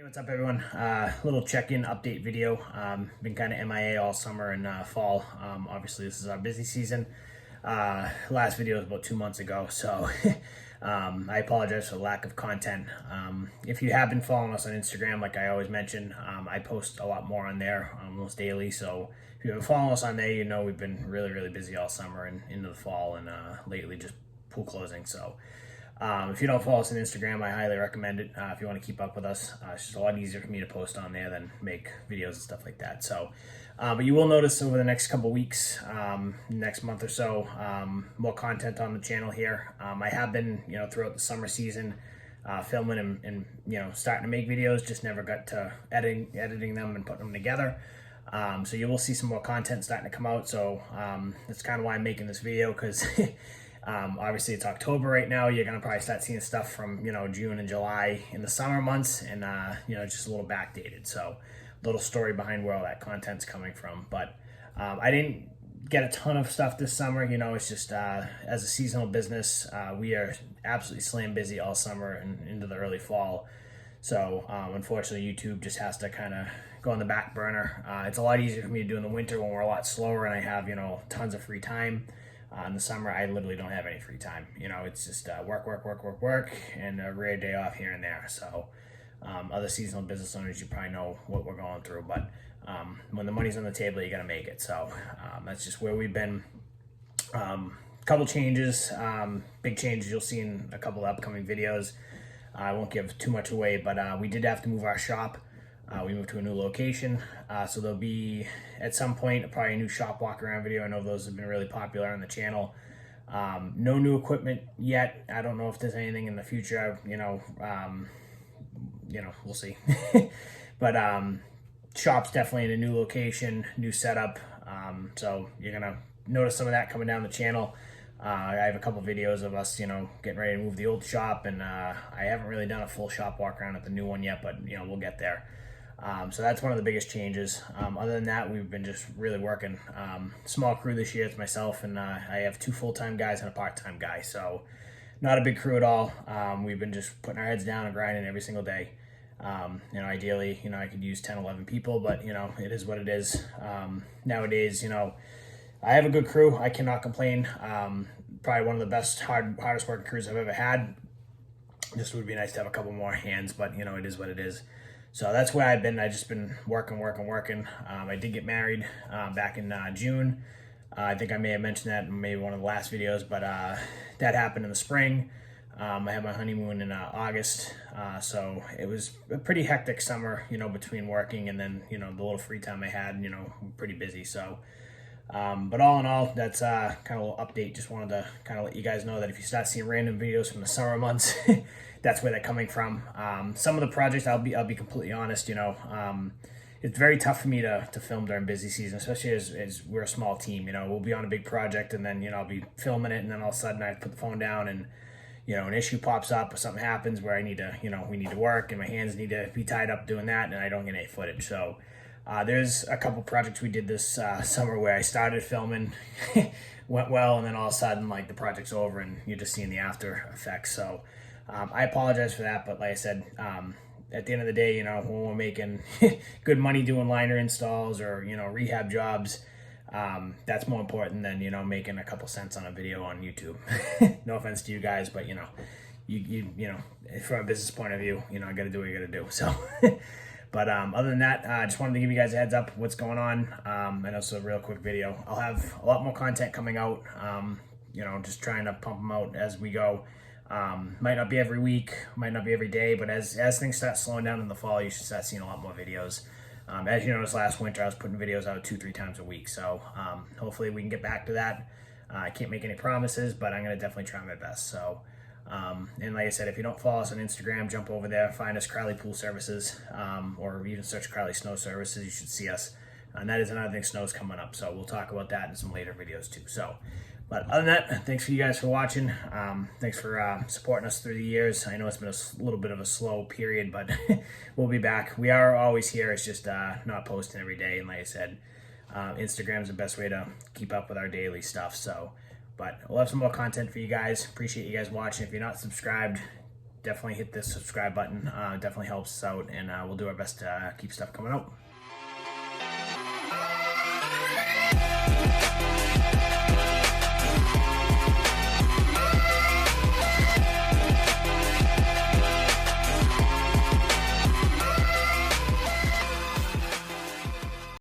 Hey, what's up, everyone? Little check-in update video. Been kind of MIA all summer and fall. Obviously, this is our busy season. Last video was about 2 months ago, so I apologize for the lack of content. If you have been following us on Instagram, like I always mention, I post a lot more on there almost daily. So if you haven't followed us on there, you know we've been really busy all summer and into the fall, and lately just pool closing. So if you don't follow us on Instagram, I highly recommend it if you want to keep up with us. It's just a lot easier for me to post on there than make videos and stuff like that. So, but you will notice over the next couple weeks, next month or so, more content on the channel here. I have been, throughout the summer season, filming and starting to make videos. Just never got to editing them and putting them together. So you will see some more content starting to come out. So that's kind of why I'm making this video, because obviously it's October right now. You're gonna probably start seeing stuff from June and July in the summer months, and just a little backdated. So little story behind where all that content's coming from. But I didn't get a ton of stuff this summer. It's just as a seasonal business, we are absolutely slam busy all summer and into the early fall. So unfortunately, YouTube just has to kind of go on the back burner. It's a lot easier for me to do in the winter when we're a lot slower and I have tons of free time. In the summer, I literally don't have any free time. It's just work, and a rare day off here and there. So other seasonal business owners, you probably know what we're going through. But when the money's on the table, you got to make it. So that's just where we've been. Couple changes, big changes you'll see in a couple of upcoming videos. I won't give too much away, but we did have to move our shop. We moved to a new location, so there'll be, at some point, probably a new shop walk around video. I know those have been really popular on the channel. No new equipment yet. I don't know if there's anything in the future. We'll see. But shop's definitely in a new location, new setup. So you're gonna notice some of that coming down the channel. I have a couple videos of us, getting ready to move the old shop, and I haven't really done a full shop walk around at the new one yet, but we'll get there. So that's one of the biggest changes. Other than that, we've been just really working. Small crew this year. It's myself, and I have 2 full-time guys and a part-time guy. So not a big crew at all. We've been just putting our heads down and grinding every single day. Ideally, I could use 10, 11 people, but it is what it is. Nowadays, I have a good crew. I cannot complain. Probably one of the best, hardest working crews I've ever had. Just would be nice to have a couple more hands, but it is what it is. So that's where I've been. I've just been working. I did get married back in June. I think I may have mentioned that in maybe one of the last videos, but that happened in the spring. I had my honeymoon in August, so it was a pretty hectic summer, between working and then, the little free time I had, pretty busy. So, but all in all, that's kind of a little update. Just wanted to kind of let you guys know that if you start seeing random videos from the summer months, that's where they're coming from. Some of the projects, I'll be completely honest, it's very tough for me to film during busy season, especially as we're a small team. We'll be on a big project, and then I'll be filming it, and then all of a sudden I put the phone down, and an issue pops up or something happens where I need to, we need to work, and my hands need to be tied up doing that, and I don't get any footage. So there's a couple projects we did this summer where I started filming, went well, and then all of a sudden, like, the project's over and you're just seeing the after effects. So I apologize for that, but like I said, at the end of the day, when we're making good money doing liner installs or rehab jobs, that's more important than making a couple cents on a video on YouTube. No offense to you guys, but you from a business point of view, I got to do what you got to do. So. But other than that, I just wanted to give you guys a heads up what's going on. I know it's a real quick video. I'll have a lot more content coming out. Just trying to pump them out as we go. Might not be every week, might not be every day, but as things start slowing down in the fall, you should start seeing a lot more videos. As you noticed last winter, I was putting videos out 2-3 times a week. So hopefully we can get back to that. I can't make any promises, but I'm going to definitely try my best. So. And like I said, if you don't follow us on Instagram, jump over there, find us Crowley Pool Services, or even search Crowley Snow Services. You should see us. And that is another thing, snow's coming up. So we'll talk about that in some later videos too. So, but other than that, thanks for you guys for watching. Thanks for supporting us through the years. I know it's been a little bit of a slow period, but we'll be back. We are always here. It's just not posting every day. And like I said, Instagram is the best way to keep up with our daily stuff. So. But we'll have some more content for you guys. Appreciate you guys watching. If you're not subscribed, definitely hit the subscribe button. Definitely helps us out, and we'll do our best to keep stuff coming out.